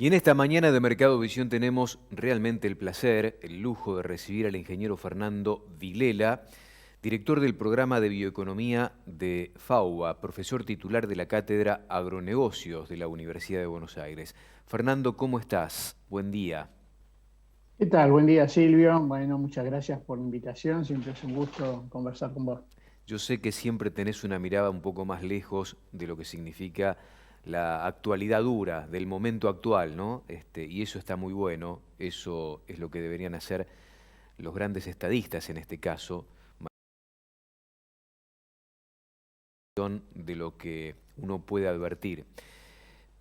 Y en esta mañana de Mercado Visión tenemos realmente el placer, el lujo de recibir al ingeniero Fernando Vilela, director del programa de bioeconomía de FAUBA, profesor titular de la Cátedra Agronegocios de la Universidad de Buenos Aires. Fernando, ¿cómo estás? Buen día. ¿Qué tal? Buen día, Silvio. Bueno, muchas gracias por la invitación. Siempre es un gusto conversar con vos. Yo sé que siempre tenés una mirada un poco más lejos de lo que significa la actualidad dura, del momento actual, ¿no? Y eso está muy bueno, eso es lo que deberían hacer los grandes estadistas en este caso, de lo que uno puede advertir.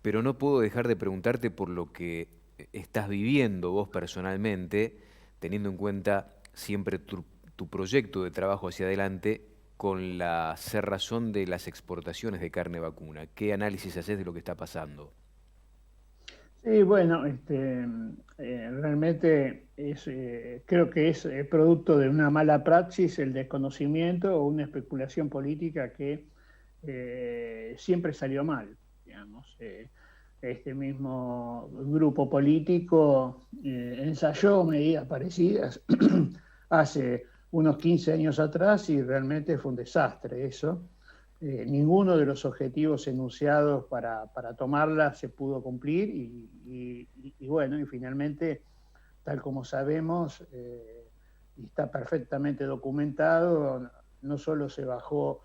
Pero no puedo dejar de preguntarte por lo que estás viviendo vos personalmente, teniendo en cuenta siempre tu proyecto de trabajo hacia adelante con la cerrazón de las exportaciones de carne vacuna. ¿Qué análisis haces de lo que está pasando? Sí, bueno, realmente creo que es producto de una mala praxis, el desconocimiento o una especulación política que siempre salió mal, digamos. Este mismo grupo político ensayó medidas parecidas hace unos 15 años atrás y realmente fue un desastre eso. Ninguno de los objetivos enunciados para tomarla se pudo cumplir y bueno, y finalmente, tal como sabemos, y está perfectamente documentado, no solo se bajó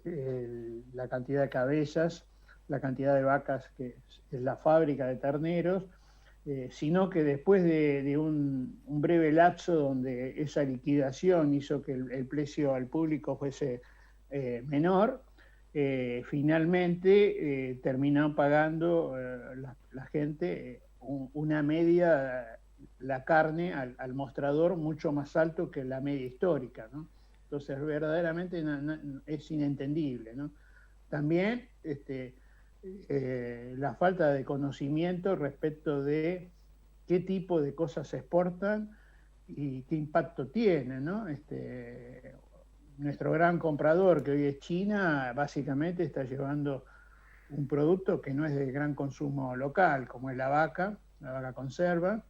la cantidad de cabezas, la cantidad de vacas que es la fábrica de terneros, sino que después de un breve lapso donde esa liquidación hizo que el precio al público fuese menor, finalmente terminó pagando la gente una media, la carne al mostrador mucho más alto que la media histórica, ¿no? Entonces verdaderamente es inentendible, ¿no? También la falta de conocimiento respecto de qué tipo de cosas se exportan y qué impacto tienen, ¿no? Nuestro gran comprador, que hoy es China, básicamente está llevando un producto que no es de gran consumo local, como es la vaca conserva,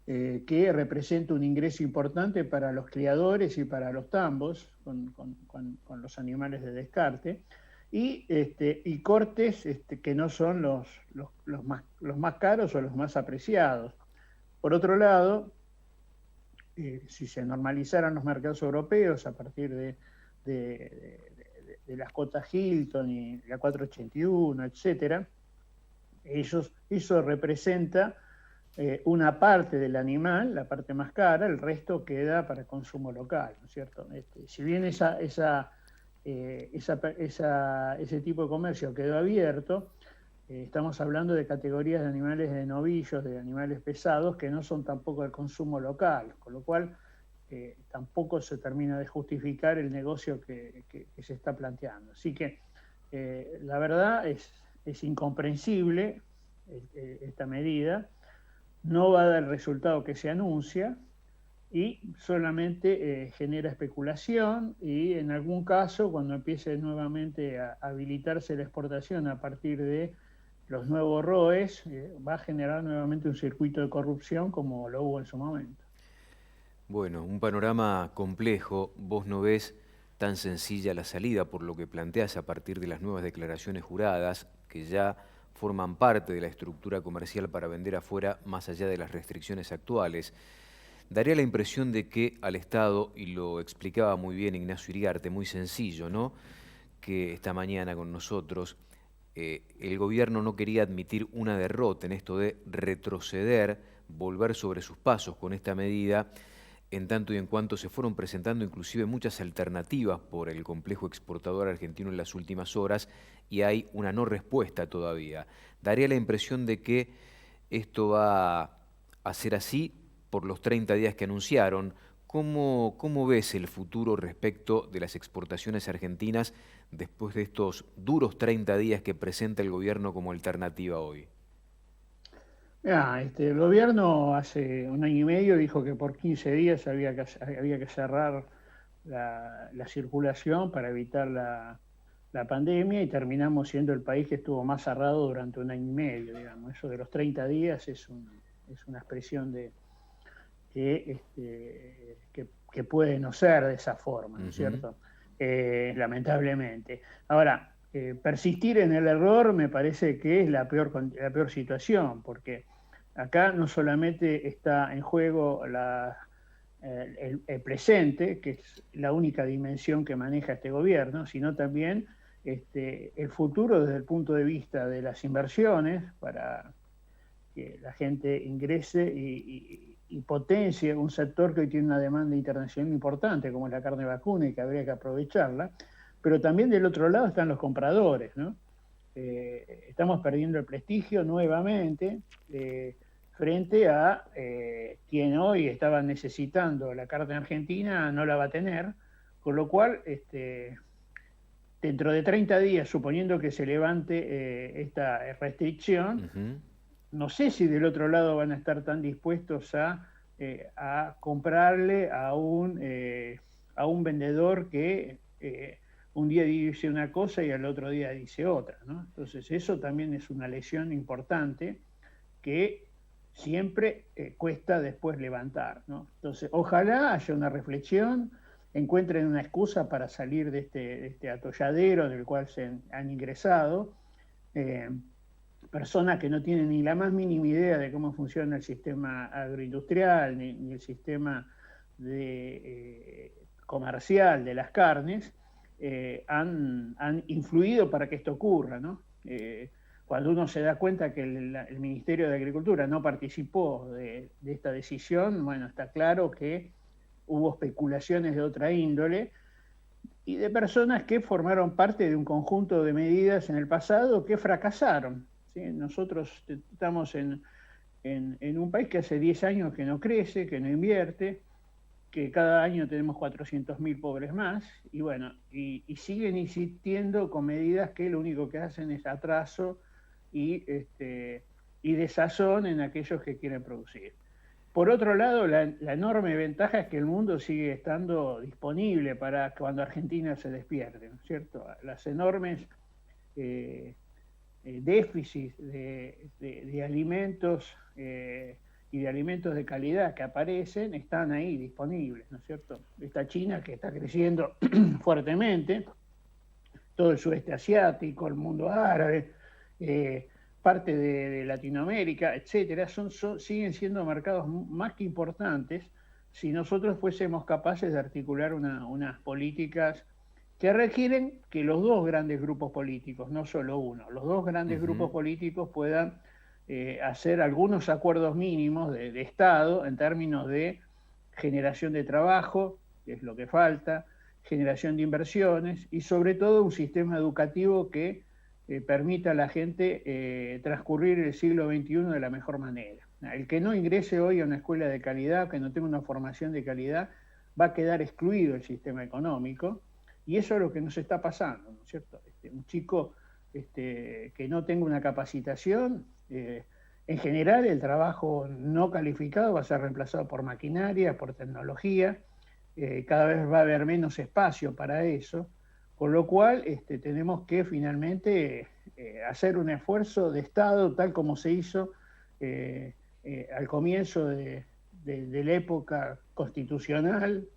que representa un ingreso importante para los criadores y para los tambos, con los animales de descarte, y cortes que no son los más caros o los más apreciados. Por otro lado, si se normalizaran los mercados europeos a partir de las cotas Hilton y la 481, etcétera, eso representa una parte del animal, la parte más cara, el resto queda para consumo local, ¿no es cierto? Si bien ese tipo de comercio quedó abierto, estamos hablando de categorías de animales de novillos, de animales pesados, que no son tampoco el consumo local, con lo cual tampoco se termina de justificar el negocio que se está planteando. Así que la verdad es incomprensible esta medida, no va a dar el resultado que se anuncia y solamente genera especulación y en algún caso, cuando empiece nuevamente a habilitarse la exportación a partir de los nuevos ROEs, va a generar nuevamente un circuito de corrupción como lo hubo en su momento. Bueno, un panorama complejo. Vos no ves tan sencilla la salida por lo que planteas a partir de las nuevas declaraciones juradas que ya forman parte de la estructura comercial para vender afuera más allá de las restricciones actuales. Daría la impresión de que al Estado, y lo explicaba muy bien Ignacio Iriarte, muy sencillo, ¿no? Que esta mañana con nosotros, el gobierno no quería admitir una derrota en esto de retroceder, volver sobre sus pasos con esta medida, en tanto y en cuanto se fueron presentando inclusive muchas alternativas por el complejo exportador argentino en las últimas horas y hay una no respuesta todavía. Daría la impresión de que esto va a ser así por los 30 días que anunciaron. ¿Cómo ves el futuro respecto de las exportaciones argentinas después de estos duros 30 días que presenta el gobierno como alternativa hoy? El gobierno hace un año y medio dijo que por 15 días había que cerrar la circulación para evitar la la pandemia y terminamos siendo el país que estuvo más cerrado durante 1 año y medio, digamos. Eso de los 30 días es una expresión de que puede no ser de esa forma, ¿no es cierto? Lamentablemente. Ahora, persistir en el error me parece que es la peor situación, porque acá no solamente está en juego el presente, que es la única dimensión que maneja este gobierno, sino también el futuro desde el punto de vista de las inversiones para que la gente ingrese y potencie un sector que hoy tiene una demanda internacional importante, como es la carne vacuna, y que habría que aprovecharla, pero también del otro lado están los compradores, ¿no? Estamos perdiendo el prestigio nuevamente frente a quien hoy estaba necesitando la carne argentina, no la va a tener, con lo cual dentro de 30 días, suponiendo que se levante esta restricción, no sé si del otro lado van a estar tan dispuestos a comprarle a un vendedor que un día dice una cosa y al otro día dice otra, ¿no? Entonces eso también es una lesión importante que siempre cuesta después levantar, ¿no? Entonces ojalá haya una reflexión, encuentren una excusa para salir de este atolladero del cual se han ingresado, personas que no tienen ni la más mínima idea de cómo funciona el sistema agroindustrial ni el sistema comercial de las carnes, han influido para que esto ocurra, ¿no? Cuando uno se da cuenta que el Ministerio de Agricultura no participó de esta decisión, bueno, está claro que hubo especulaciones de otra índole y de personas que formaron parte de un conjunto de medidas en el pasado que fracasaron. ¿Sí? Nosotros estamos en un país que hace 10 años que no crece, que no invierte, que cada año tenemos 400.000 pobres más, y bueno, y siguen insistiendo con medidas que lo único que hacen es atraso y desazón en aquellos que quieren producir. Por otro lado, la enorme ventaja es que el mundo sigue estando disponible para cuando Argentina se despierte, ¿no es cierto? Las enormes déficits de alimentos y de alimentos de calidad que aparecen están ahí disponibles, ¿no es cierto? Está China, que está creciendo fuertemente, todo el sudeste asiático, el mundo árabe, parte de Latinoamérica, etcétera, siguen siendo mercados más que importantes si nosotros fuésemos capaces de articular unas políticas que requieren que los dos grandes grupos políticos, no solo uno, los dos grandes grupos políticos puedan hacer algunos acuerdos mínimos de Estado en términos de generación de trabajo, que es lo que falta, generación de inversiones y sobre todo un sistema educativo que permita a la gente transcurrir el siglo XXI de la mejor manera. El que no ingrese hoy a una escuela de calidad, que no tenga una formación de calidad, va a quedar excluido del sistema económico, y eso es lo que nos está pasando, ¿no es cierto? Un chico que no tenga una capacitación, en general el trabajo no calificado va a ser reemplazado por maquinaria, por tecnología, cada vez va a haber menos espacio para eso, con lo cual tenemos que finalmente hacer un esfuerzo de Estado tal como se hizo al comienzo de la época constitucional,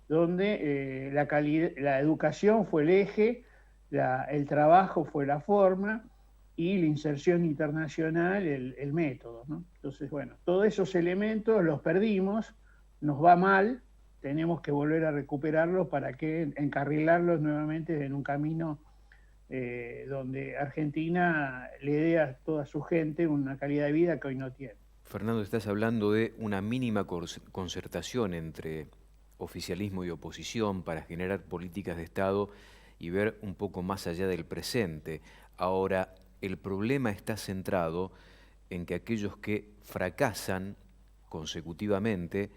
donde la educación fue el eje, el trabajo fue la forma y la inserción internacional el método, ¿no? Entonces, bueno, todos esos elementos los perdimos, nos va mal, tenemos que volver a recuperarlos para que encarrilarlos nuevamente en un camino donde Argentina le dé a toda su gente una calidad de vida que hoy no tiene. Fernando, estás hablando de una mínima concertación entre oficialismo y oposición para generar políticas de Estado y ver un poco más allá del presente. Ahora, el problema está centrado en que aquellos que fracasan consecutivamente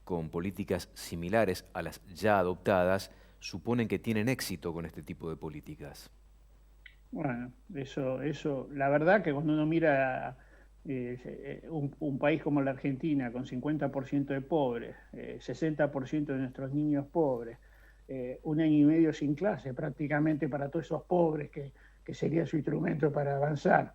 con políticas similares a las ya adoptadas suponen que tienen éxito con este tipo de políticas. Bueno, eso, la verdad que cuando uno mira un país como la Argentina, con 50% de pobres, 60% de nuestros niños pobres, un año y medio sin clase, prácticamente para todos esos pobres, que sería su instrumento para avanzar.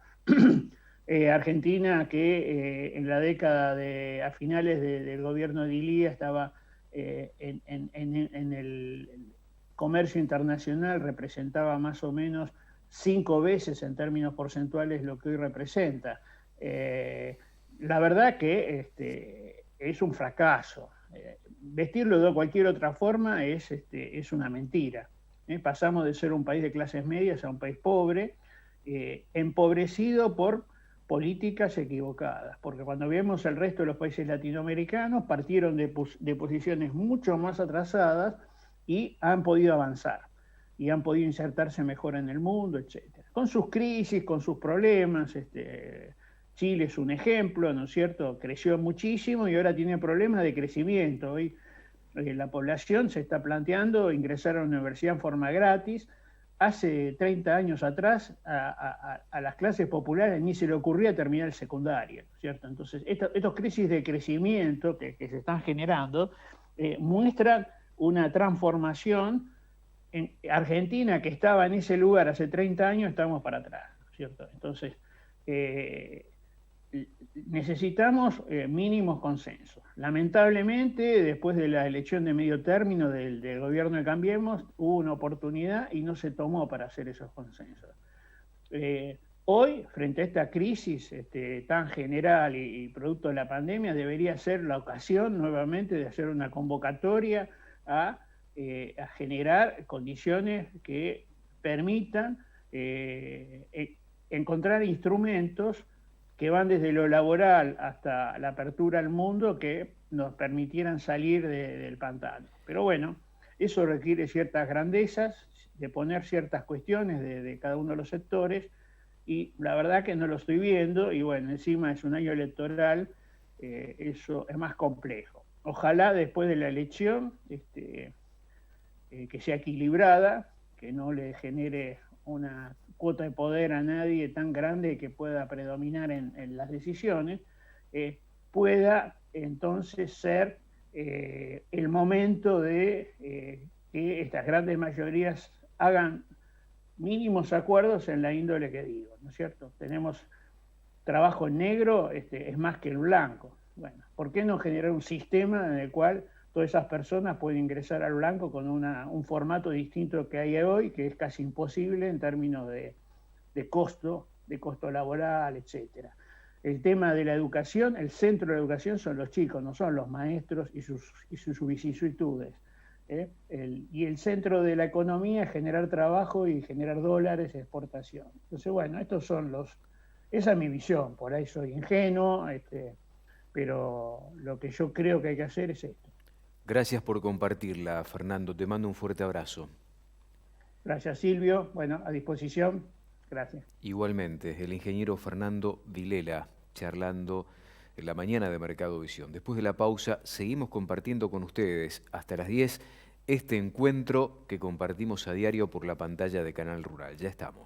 Argentina, que en la década a finales del gobierno de Ilía estaba en el comercio internacional, representaba más o menos 5 veces en términos porcentuales lo que hoy representa. La verdad que es un fracaso. Vestirlo de cualquier otra forma es una mentira. Pasamos de ser un país de clases medias a un país pobre, empobrecido por políticas equivocadas, porque cuando vemos el resto de los países latinoamericanos partieron de posiciones mucho más atrasadas y han podido avanzar y han podido insertarse mejor en el mundo, etcétera. Con sus crisis, con sus problemas. Chile es un ejemplo, ¿no es cierto? Creció muchísimo y ahora tiene problemas de crecimiento. Hoy la población se está planteando ingresar a la universidad en forma gratis. Hace 30 años atrás a las clases populares ni se le ocurría terminar el secundario, ¿cierto? Entonces, estos crisis de crecimiento que se están generando muestran una transformación. En Argentina, que estaba en ese lugar hace 30 años, estamos para atrás, ¿cierto? Entonces, necesitamos mínimos consensos. Lamentablemente, después de la elección de medio término del gobierno de Cambiemos, hubo una oportunidad y no se tomó para hacer esos consensos. Hoy, frente a esta crisis tan general y producto de la pandemia, debería ser la ocasión nuevamente de hacer una convocatoria a generar condiciones que permitan encontrar instrumentos que van desde lo laboral hasta la apertura al mundo que nos permitieran salir del pantano. Pero bueno, eso requiere ciertas grandezas, de poner ciertas cuestiones de cada uno de los sectores, y la verdad que no lo estoy viendo, y bueno, encima es un año electoral, eso es más complejo. Ojalá después de la elección que sea equilibrada, que no le genere una cuota de poder a nadie tan grande que pueda predominar en las decisiones, pueda entonces ser el momento de que estas grandes mayorías hagan mínimos acuerdos en la índole que digo, ¿no es cierto? Tenemos trabajo en negro, es más que el blanco. Bueno, ¿por qué no generar un sistema en el cual todas esas personas pueden ingresar al blanco con un formato distinto que hay hoy, que es casi imposible en términos de costo laboral, etcétera? El tema de la educación, el centro de la educación son los chicos, no son los maestros y sus vicisitudes. Y el centro de la economía es generar trabajo y generar dólares, exportación. Entonces, bueno, esa es mi visión. Por ahí soy ingenuo, pero lo que yo creo que hay que hacer es esto. Gracias por compartirla, Fernando. Te mando un fuerte abrazo. Gracias, Silvio. Bueno, a disposición. Gracias. Igualmente, el ingeniero Fernando Vilela, charlando en la mañana de Mercado Visión. Después de la pausa, seguimos compartiendo con ustedes hasta las 10 este encuentro que compartimos a diario por la pantalla de Canal Rural. Ya estamos.